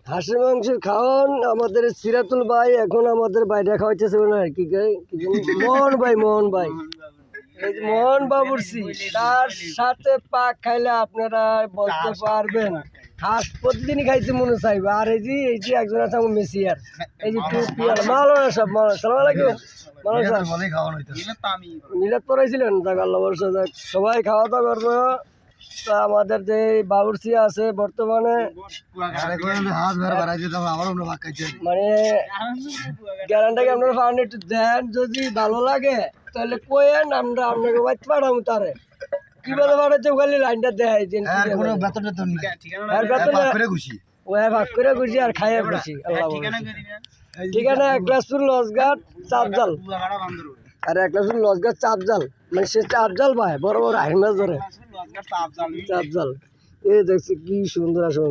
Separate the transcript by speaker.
Speaker 1: হাঁসের মাংসের খাওয়ান আমাদের সিরাতুল ভাই এখন আমাদের বাইরে খাওয়াইতেছে আর কি মোহন ভাই মোহন বাবুর্চি তার সাথে পাক খাইলে আপনারা বলতে পারবেন হাঁস প্রতিদিনই খাইতে মনে চাইবে। আর এই যে একজন আছে আমার মেসিয়ার, এই যে টুপি আর মালো সব মালো সালাম আলাইকুম মিলাদ পড়াইছিলেন যাক আল্লাহ বর্ষা যাক সবাই খাওয়া দাওয়া করবো। তা আমাদের যে বাবুর্চি আছে বর্তমানে মানে গ্যারান্টাকে আপনারা পান একটু দেন, যদি ভালো লাগে তাহলে কোয়েন আমরা আপনাকে বাইতে পাঠাবো। তারে কিভাবে পাঠাচ্ছে খালি লাইনটা দেয় যে ও ভাগ করে খুশি আর খাইয়ে খুশি। আল্লাহ ঠিকানা 1 গ্লাস লসঘাট চাপজাল আর 1 গ্লাস লসঘাট চাপজাল, মানে সে চাপজাল পায় বড় বড় হাইর মাছ ধরে চাপজাল। এই দেখছি কি সুন্দর আসে।